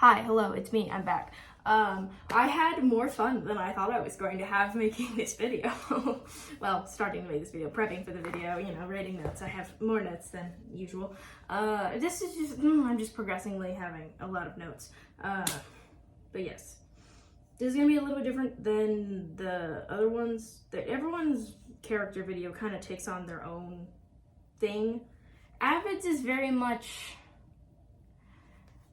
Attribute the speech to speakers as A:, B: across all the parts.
A: Hi, hello, it's me, I'm back. I had more fun than I thought I was going to have making this video. Well, starting to make this video, prepping for the video, you know, writing notes. I have more notes than usual. This is just, I'm just progressively having a lot of notes. But yes, this is gonna be a little bit different than the other ones. Everyone's character video kind of takes on their own thing. Avid's is very much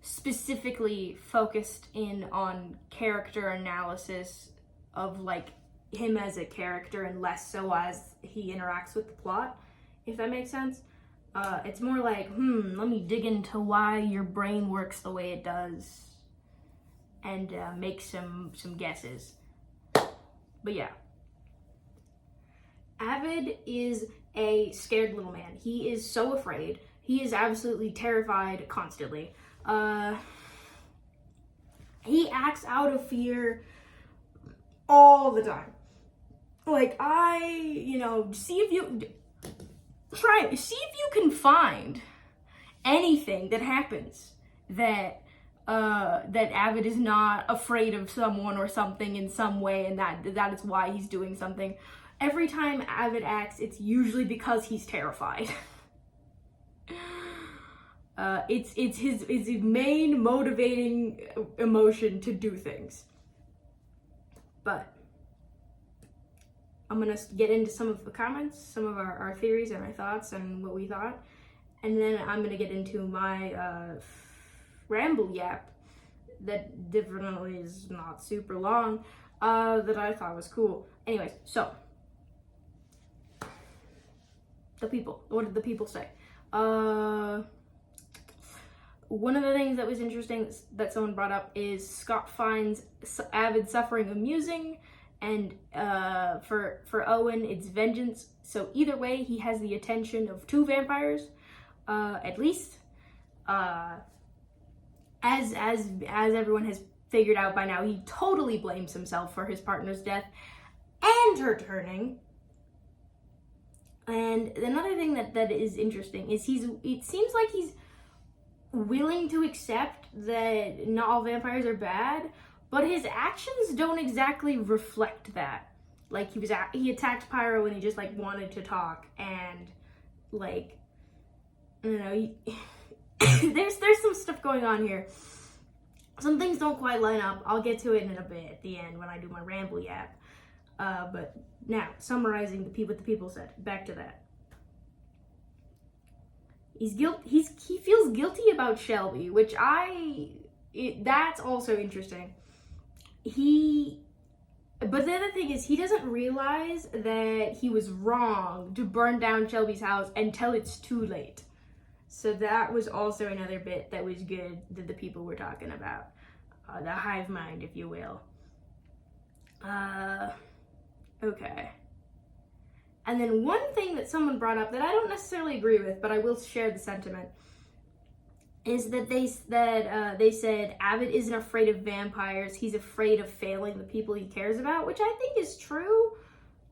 A: specifically focused in on character analysis of like him as a character and less so as he interacts with the plot, if that makes sense. It's more like, let me dig into why your brain works the way it does and make some guesses. But yeah, Avid is a scared little man. He is so afraid. He is absolutely terrified constantly. He acts out of fear all the time. Like, see if you can find anything that happens that Avid is not afraid of someone or something in some way, and that is why he's doing something. Every time Avid acts, it's usually because he's terrified. It's his main motivating emotion to do things. But I'm gonna get into some of the comments, some of our theories and our thoughts and what we thought, and then I'm gonna get into my ramble yap that definitely is not super long, that I thought was cool. Anyways, so the people. What did the people say? One of the things that was interesting that someone brought up is Scott finds Avid suffering amusing, and for Owen, it's vengeance. So either way, he has the attention of two vampires, at least. As everyone has figured out by now, he totally blames himself for his partner's death and her turning. And another thing that is interesting is it seems like he's willing to accept that not all vampires are bad, but his actions don't exactly reflect that. Like, he attacked Pyro and he just like wanted to talk, and like, I don't know, there's some stuff going on here. Some things don't quite line up. I'll get to it in a bit at the end when I do my ramble yap. But now, summarizing what the people said. Back to that. He feels guilty about Shelby, which that's also interesting. But the other thing is, he doesn't realize that he was wrong to burn down Shelby's house until it's too late. So that was also another bit that was good that the people were talking about. The hive mind, if you will. Okay. And then one thing that someone brought up that I don't necessarily agree with, but I will share the sentiment, is that they said Avid isn't afraid of vampires. He's afraid of failing the people he cares about, which I think is true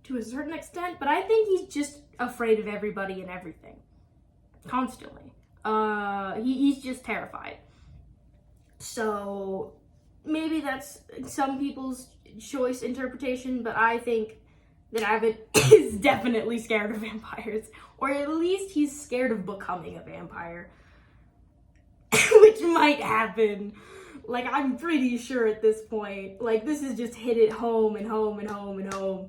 A: to a certain extent, but I think he's just afraid of everybody and everything. Constantly. He's just terrified. So maybe that's some people's choice interpretation, but I think that Avid is definitely scared of vampires, or at least he's scared of becoming a vampire, which might happen. Like, I'm pretty sure at this point, like, this has just hit it home and home and home and home.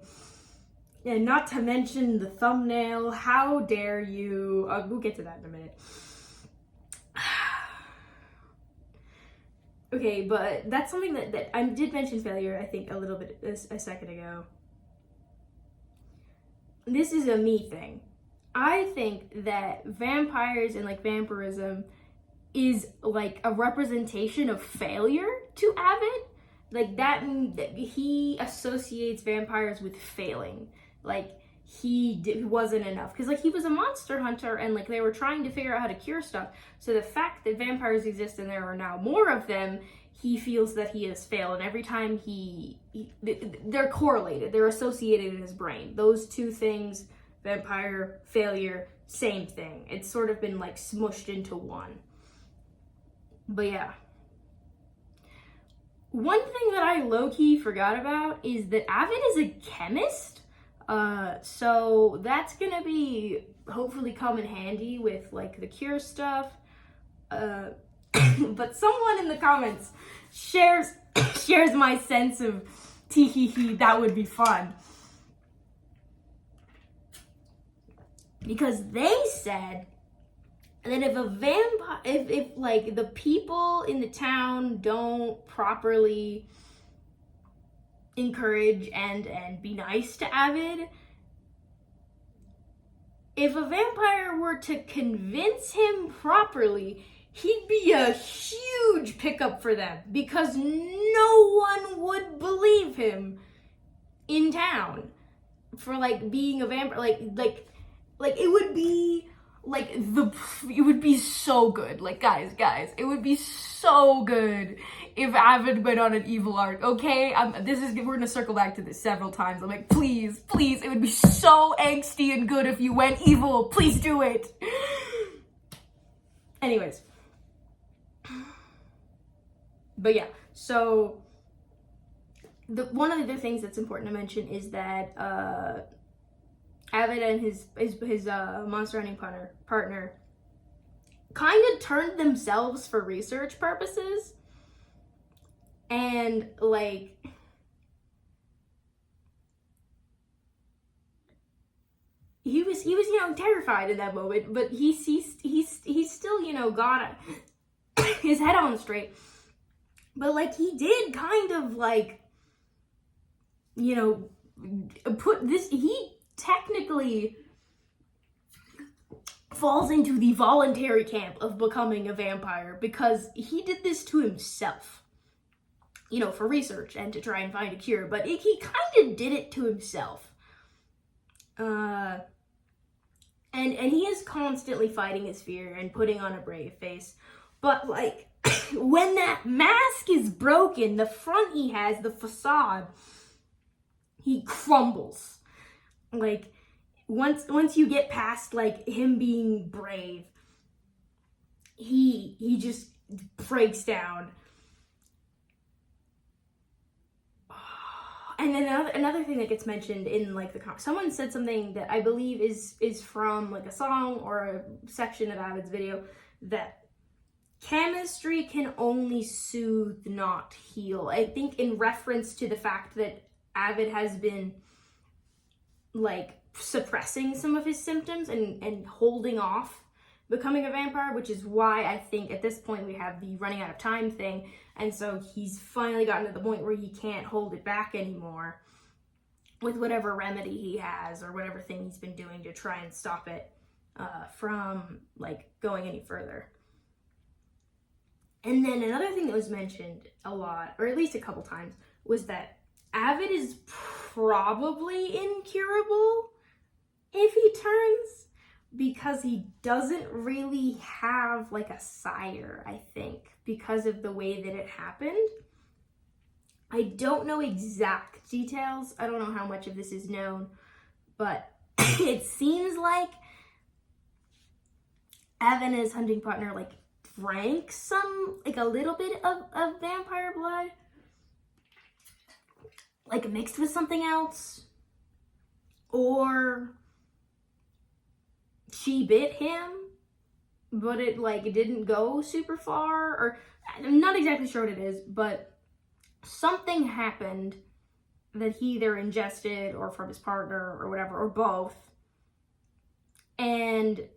A: And not to mention the thumbnail. How dare you? We'll get to that in a minute. Okay, but that's something that I did mention failure, I think, a little bit a second ago. This is a me thing. I think that vampires and like vampirism is like a representation of failure to Avid. Like that he associates vampires with failing. Like he wasn't enough, because like he was a monster hunter and like they were trying to figure out how to cure stuff. So the fact that vampires exist and there are now more of them, he feels that he has failed, and every time they're correlated, they're associated in his brain. Those two things, vampire, failure, same thing. It's sort of been like smushed into one. But yeah, one thing that I low-key forgot about is that Avid is a chemist. So that's gonna be hopefully come in handy with like the cure stuff. But someone in the comments shares my sense of tee hee hee, that would be fun. Because they said that if a vampire, if like the people in the town don't properly encourage and be nice to Avid, if a vampire were to convince him properly, he'd be a huge pickup for them, because no one would believe him in town for like being a vampire. Like it would be like it would be so good. Like guys, it would be so good if Avid went on an evil arc. Okay, we're gonna circle back to this several times. I'm like, please, it would be so angsty and good if you went evil. Please do it. Anyways, but yeah, so one of the other things that's important to mention is that Avid and his monster hunting partner kind of turned themselves for research purposes, and like he was terrified in that moment, but he's still got his head on straight. But like he did kind of like put this, he technically falls into the voluntary camp of becoming a vampire, because he did this to himself, for research and to try and find a cure, but he kind of did it to himself. And he is constantly fighting his fear and putting on a brave face, but like when that mask is broken, the front he has, the facade, he crumbles. Like once you get past like him being brave, he just breaks down. And then another thing that gets mentioned in like someone said something that I believe is from like a song or a section of Avid's video, that chemistry can only soothe, not heal. I think in reference to the fact that Avid has been like suppressing some of his symptoms and holding off becoming a vampire, which is why I think at this point we have the running out of time thing, and so he's finally gotten to the point where he can't hold it back anymore with whatever remedy he has or whatever thing he's been doing to try and stop it from like going any further. And then another thing that was mentioned a lot, or at least a couple times, was that Avid is probably incurable if he turns, because he doesn't really have like a sire, I think, because of the way that it happened. I don't know exact details. I don't know how much of this is known, but it seems like Avid and his hunting partner like drank like a little bit of vampire blood, like mixed with something else, or she bit him, but it didn't go super far, or I'm not exactly sure what it is, but something happened that he either ingested or from his partner or whatever, or both, and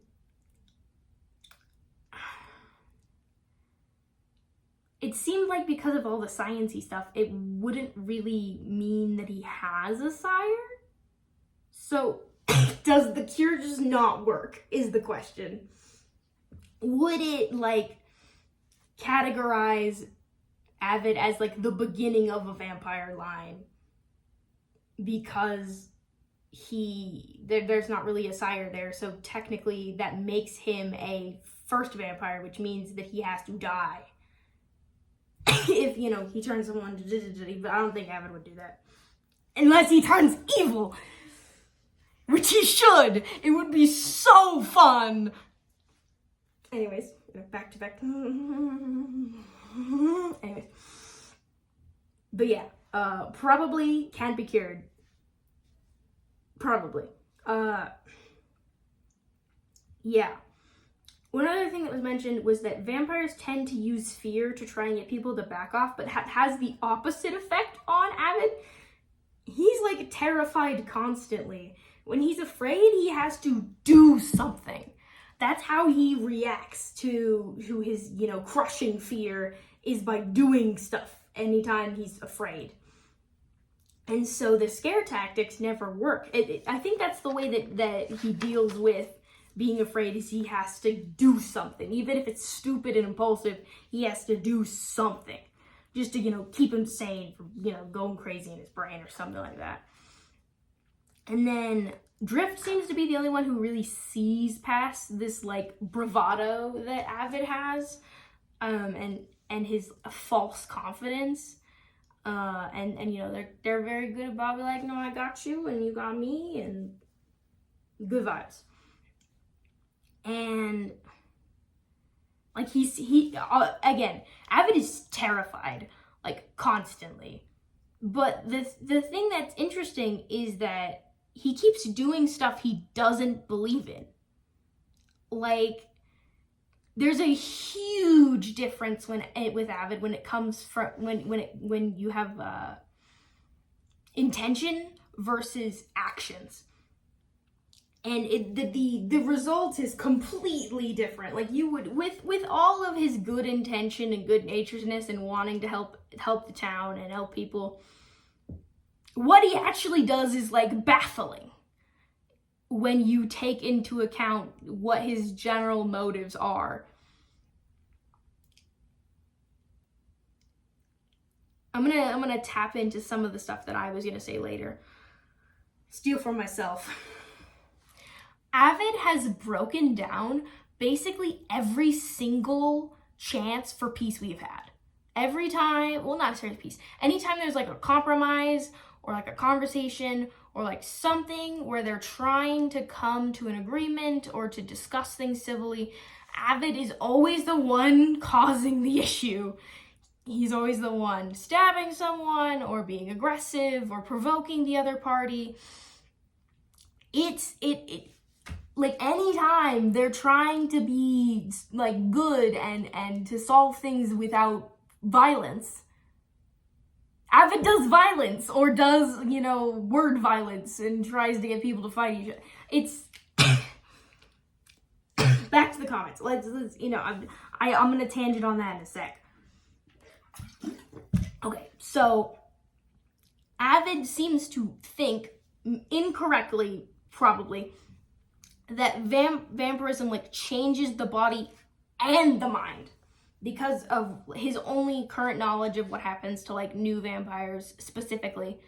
A: it seemed like because of all the science-y stuff, it wouldn't really mean that he has a sire. So does the cure just not work, is the question. Would it like categorize Avid as like the beginning of a vampire line, because there's not really a sire there, so technically that makes him a first vampire, which means that he has to die if he turns someone to, but I don't think Avid would do that unless he turns evil, which he should. It would be so fun. Anyways, back. Anyways, But yeah, probably can't be cured. Probably. Yeah. One other thing that was mentioned was that vampires tend to use fear to try and get people to back off, but has the opposite effect on Avid. He's like terrified constantly. When he's afraid, he has to do something. That's how he reacts to his, crushing fear, is by doing stuff anytime he's afraid. And so the scare tactics never work. I think that's the way that he deals with being afraid, is he has to do something. Even if it's stupid and impulsive, he has to do something just to, keep him sane from, going crazy in his brain or something like that. And then Drift seems to be the only one who really sees past this, like, bravado that Avid has, and his false confidence. And they're very good about being like, no, I got you and you got me, and good vibes. And like he again, Avid is terrified, like, constantly. But the thing that's interesting is that he keeps doing stuff he doesn't believe in. Like, there's a huge difference with Avid when it comes from when you have intention versus actions, and the result is completely different. Like, you would, with all of his good intention and good naturedness and wanting to help the town and help people, what he actually does is, like, baffling when you take into account what his general motives are. I'm gonna tap into some of the stuff that I was gonna say later. Steal from myself. Avid has broken down basically every single chance for peace we've had. Every time, well, not necessarily peace, anytime there's like a compromise or like a conversation or like something where they're trying to come to an agreement or to discuss things civilly, Avid is always the one causing the issue. He's always the one stabbing someone or being aggressive or provoking the other party. Like, anytime they're trying to be, like, good and to solve things without violence, Avid does violence, or does, word violence, and tries to get people to fight each other. It's back to the comments. Let's I'm gonna tangent on that in a sec. Okay, so Avid seems to think, incorrectly probably, that vampirism, like, changes the body and the mind, because of his only current knowledge of what happens to, like, new vampires specifically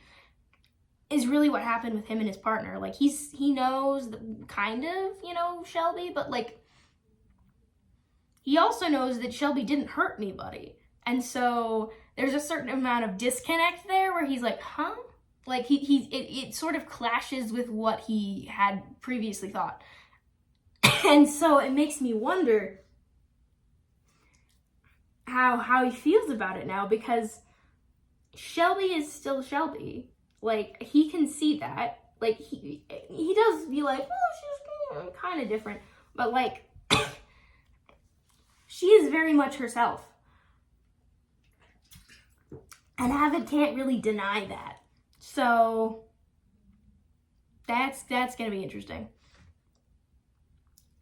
A: is really what happened with him and his partner. Like, he knows kind of, Shelby, but, like, he also knows that Shelby didn't hurt anybody. And so there's a certain amount of disconnect there where he's like, huh? Like, it sort of clashes with what he had previously thought. And so it makes me wonder how he feels about it now, because Shelby is still Shelby. Like, he can see that. Like, he does be like, oh, she's kind of different. But, like, she is very much herself. And Avid can't really deny that. So that's going to be interesting.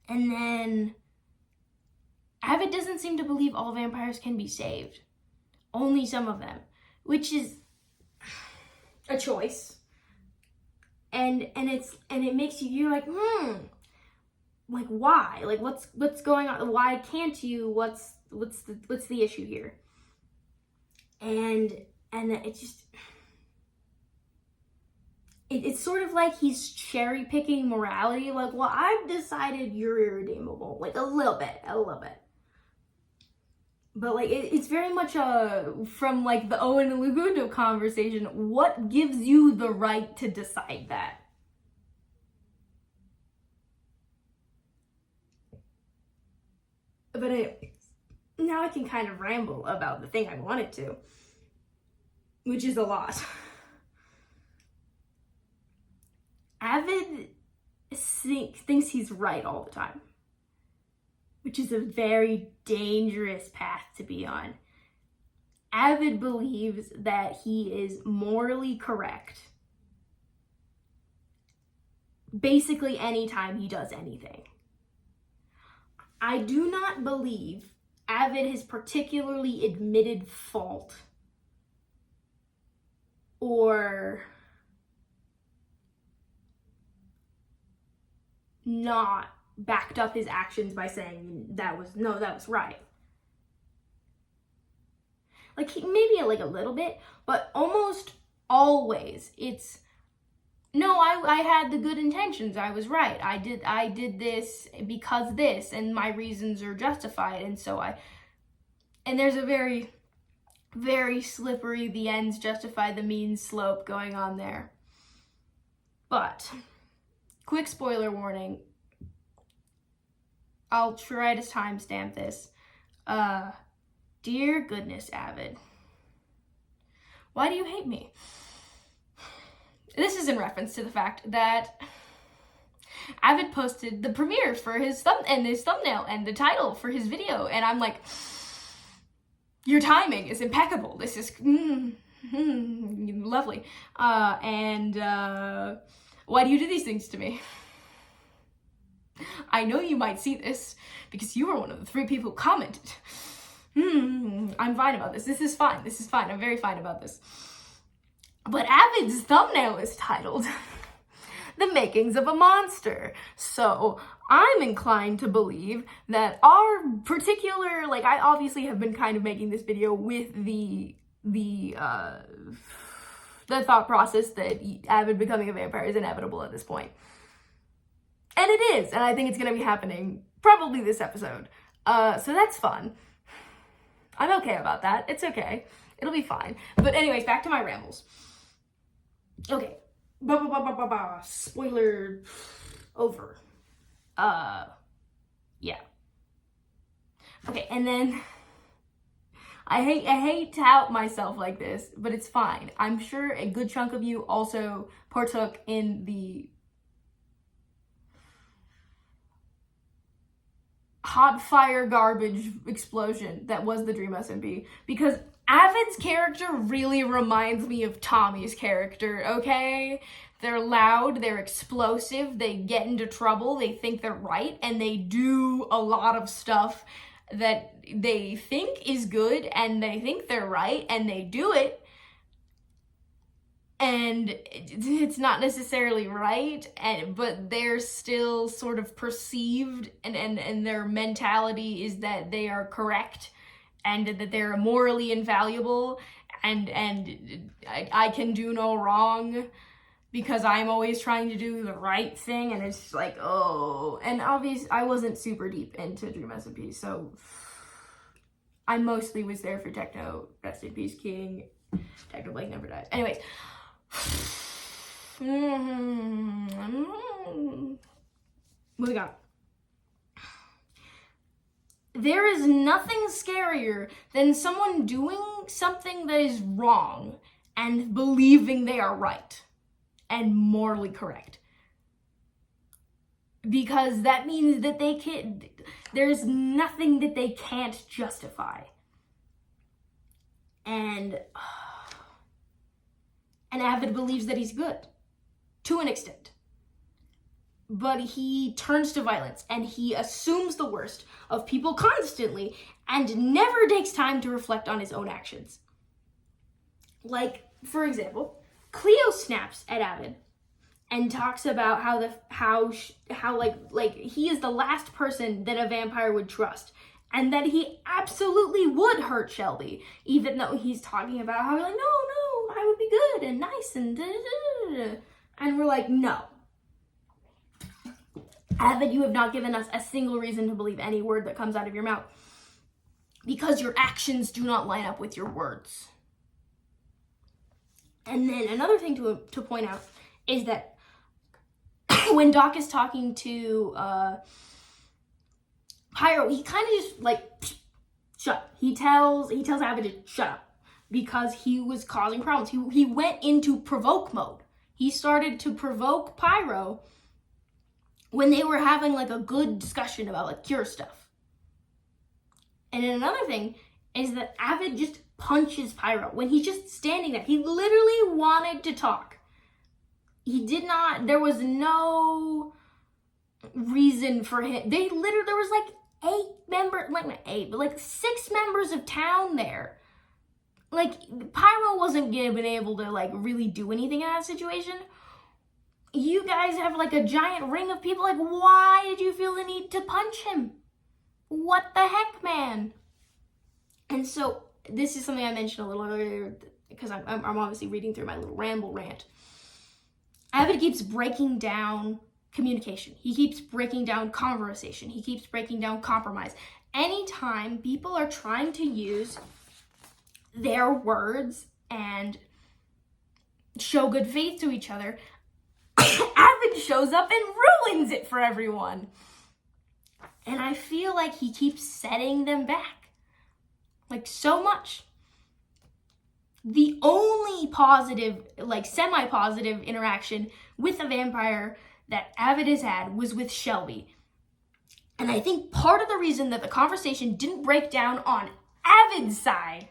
A: And then Avid doesn't seem to believe all vampires can be saved. Only some of them, which is a choice. And it makes you're like, like, why? Like, what's going on? Why can't you? What's the issue here? And it just, it's sort of like he's cherry picking morality. Like, well, I've decided you're irredeemable, like, a little bit. But, like, it's very much from, like, the Owen and Lugundo conversation. What gives you the right to decide that? But now I can kind of ramble about the thing I wanted to. which is a lot. Avid thinks he's right all the time, which is a very dangerous path to be on. Avid believes that he is morally correct basically anytime he does anything. I do not believe Avid has particularly admitted fault or not backed up his actions by saying that was right. Like, maybe like a little bit, but almost always it's, no, I had the good intentions. I was right. I did this because this, and my reasons are justified. And there's a very, very slippery, the ends justify the means slope going on there. But, quick spoiler warning. I'll try to timestamp this. Dear goodness, Avid. Why do you hate me? This is in reference to the fact that Avid posted the premiere for his thumbnail and the title for his video, and I'm like, your timing is impeccable. This is lovely. Why do you do these things to me? I know you might see this because you were one of the 3 people who commented. I'm fine about this. This is fine. I'm very fine about this. But Avid's thumbnail is titled The Makings of a Monster. So I'm inclined to believe that our particular, like, I obviously have been kind of making this video with the thought process that Avid becoming a vampire is inevitable at this point. And it is, and I think it's gonna be happening probably this episode. So that's fun. I'm okay about that. It's okay. It'll be fine. But anyways, back to my rambles. Okay. Spoiler over. Yeah. Okay, and then I hate to out myself like this, but it's fine. I'm sure a good chunk of you also partook in the hot fire garbage explosion that was the Dream SMP, because Avid's character really reminds me of Tommy's character, okay? They're loud, they're explosive, they get into trouble, they think they're right, and they do a lot of stuff that they think is good, and they think they're right, and they do it, and it's not necessarily right, but they're still sort of perceived, and their mentality is that they are correct, and that they're morally infallible, and I can do no wrong because I'm always trying to do the right thing, and it's like, oh. And obviously, I wasn't super deep into Dream SMP, so I mostly was there for Techno. Rest in peace, King. Techno Blake never dies. Anyways. Moving on. There is nothing scarier than someone doing something that is wrong and believing they are right and morally correct. Because that means that there's nothing that they can't justify. And Avid believes that he's good, to an extent. But he turns to violence, and he assumes the worst of people constantly, and never takes time to reflect on his own actions. Like, for example, Cleo snaps at Avid and talks about how he is the last person that a vampire would trust, and that he absolutely would hurt Shelby, even though he's talking about how he's like, no, I would be good and nice and da-da-da-da-da. And we're like, no. Avid, you have not given us a single reason to believe any word that comes out of your mouth, because your actions do not line up with your words. And then another thing to point out is that when Doc is talking to Pyro, he kind of just like, shut. He tells Avid to shut up. because he was causing problems. He went into provoke mode. He started to provoke Pyro when they were having like a good discussion about like cure stuff. And then another thing is that Avid just punches Pyro when he's just standing there. He literally wanted to talk. He did not, there was no reason for him. There was like 6 members of town there. Like, Pyro wasn't being able to like really do anything in that situation. You guys have like a giant ring of people. Like, why did you feel the need to punch him? What the heck, man? And so this is something I mentioned a little earlier because I'm obviously reading through my little ramble rant. Avid keeps breaking down communication. He keeps breaking down conversation. He keeps breaking down compromise. Anytime people are trying to use their words and show good faith to each other, Avid shows up and ruins it for everyone. And I feel like he keeps setting them back. Like, so much. The only positive, like semi-positive interaction with a vampire that Avid has had was with Shelby. And I think part of the reason that the conversation didn't break down on Avid's side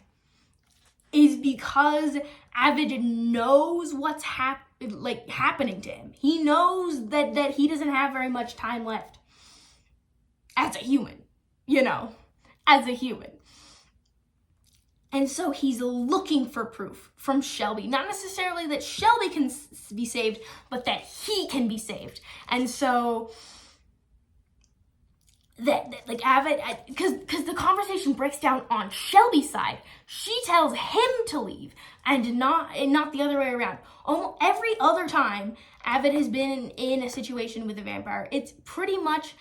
A: is because Avid knows what's happening to him. He knows that he doesn't have very much time left as a human, as a human. And so he's looking for proof from Shelby. Not necessarily that Shelby can be saved, but that he can be saved. And so that like Avid, because the conversation breaks down on Shelby's side. She tells him to leave and not the other way around. Almost every other time Avid has been in a situation with a vampire, it's pretty much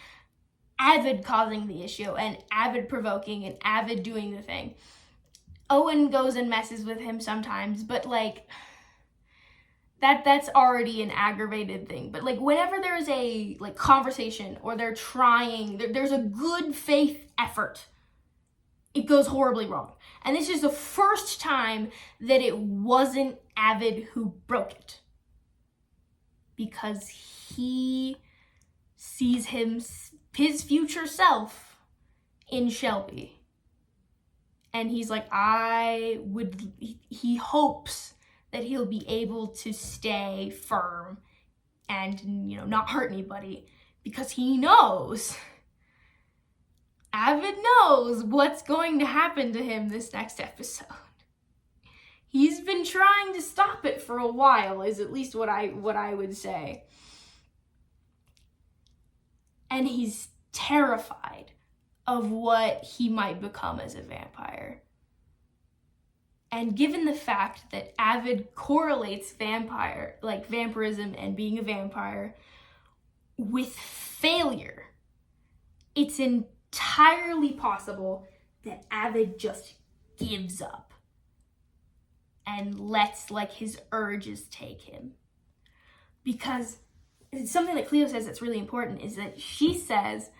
A: Avid causing the issue and Avid provoking and Avid doing the thing. Owen goes and messes with him sometimes, but like that's already an aggravated thing. But like whenever there's a like conversation or they're trying, there's a good faith effort, it goes horribly wrong. And this is the first time that it wasn't Avid who broke it, because he sees his future self in Shelby. And he's like, he hopes that he'll be able to stay firm and, not hurt anybody, because he knows, Avid knows what's going to happen to him this next episode. He's been trying to stop it for a while, is at least what I would say. And he's terrified of what he might become as a vampire. And given the fact that Avid correlates vampirism and being a vampire with failure, it's entirely possible that Avid just gives up and lets his urges take him. Because it's something that Cleo says that's really important is that she says,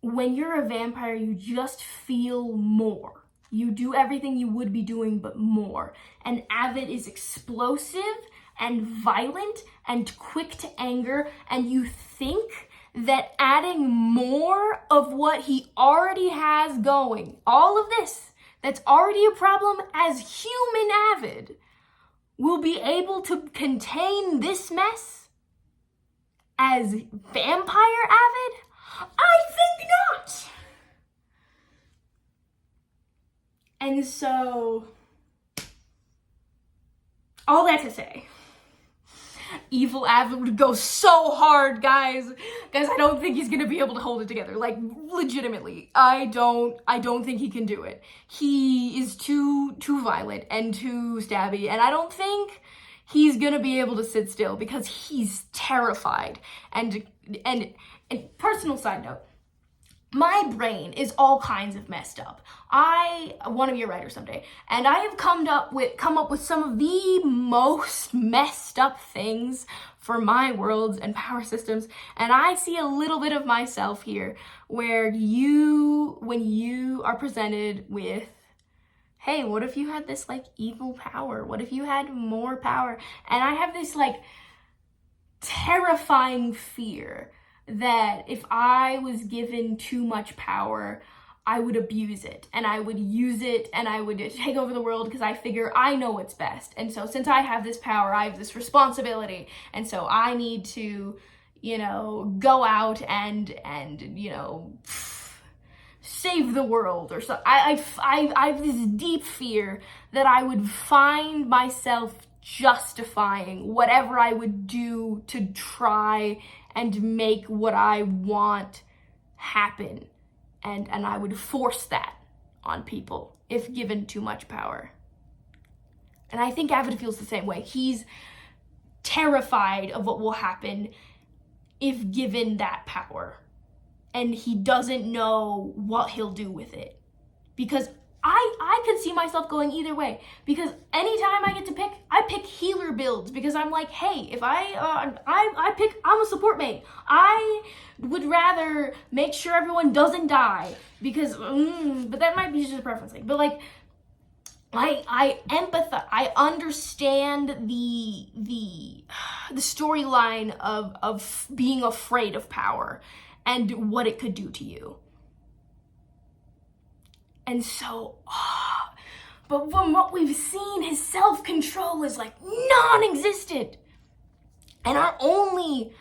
A: when you're a vampire, you just feel more. You do everything you would be doing, but more. And Avid is explosive and violent and quick to anger, and you think that adding more of what he already has going, all of this, that's already a problem as human Avid, will be able to contain this mess as vampire Avid? I think not. And so, all that to say, evil Avid would go so hard, guys. Guys, I don't think he's gonna be able to hold it together. Like, legitimately, I don't think he can do it. He is too violent and too stabby, and I don't think he's gonna be able to sit still because he's terrified. And personal side note, my brain is all kinds of messed up. I want to be a writer someday, and I have come up with some of the most messed up things for my worlds and power systems, and I see a little bit of myself here, where when you are presented with hey, what if you had this like evil power? What if you had more power? And I have this like terrifying fear that if I was given too much power, I would abuse it and I would use it and I would take over the world because I figure I know what's best. And so since I have this power, I have this responsibility. And so I need to, you know, go out and you know, save the world or so. I have this deep fear that I would find myself justifying whatever I would do to try and make what I want happen. And I would force that on people if given too much power. And I think Avid feels the same way. He's terrified of what will happen if given that power. And he doesn't know what he'll do with it. Because I could see myself going either way. Because anytime I get to pick, I pick healer builds. Because I'm like, hey, if I pick, I'm a support main. I would rather make sure everyone doesn't die. Because, but that might be just a preference thing. But like, I empathize. I understand the storyline of being afraid of power and what it could do to you. And so, but from what we've seen, his self-control is like non-existent. And our only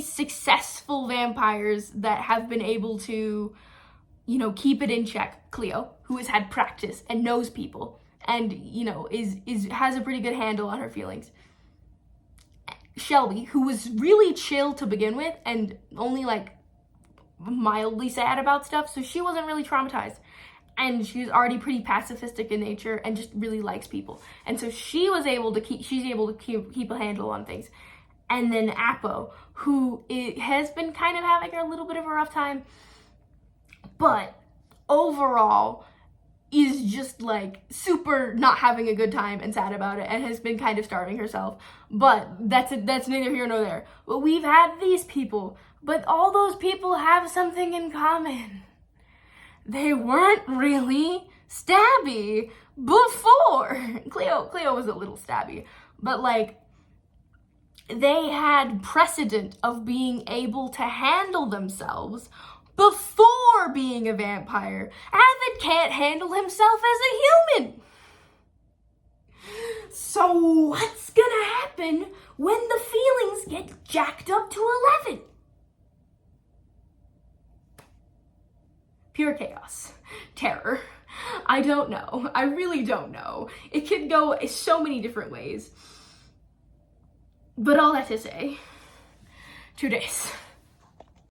A: successful vampires that have been able to, you know, keep it in check, Cleo, who has had practice and knows people and, you know, has a pretty good handle on her feelings. Shelby, who was really chill to begin with and only like mildly sad about stuff, so she wasn't really traumatized. And she's already pretty pacifistic in nature and just really likes people. And so she's able to keep a handle on things. And then Apo, who has been kind of having a little bit of a rough time, but overall is just like super not having a good time and sad about it and has been kind of starving herself. But that's neither here nor there. But we've had these people, but all those people have something in common. They weren't really stabby before. Cleo was a little stabby, but like they had precedent of being able to handle themselves before being a vampire. Avid can't handle himself as a human. So what's gonna happen when the feelings get jacked up to 11? Pure chaos. Terror. I don't know. I really don't know. It could go so many different ways. But all that to say, 2 days.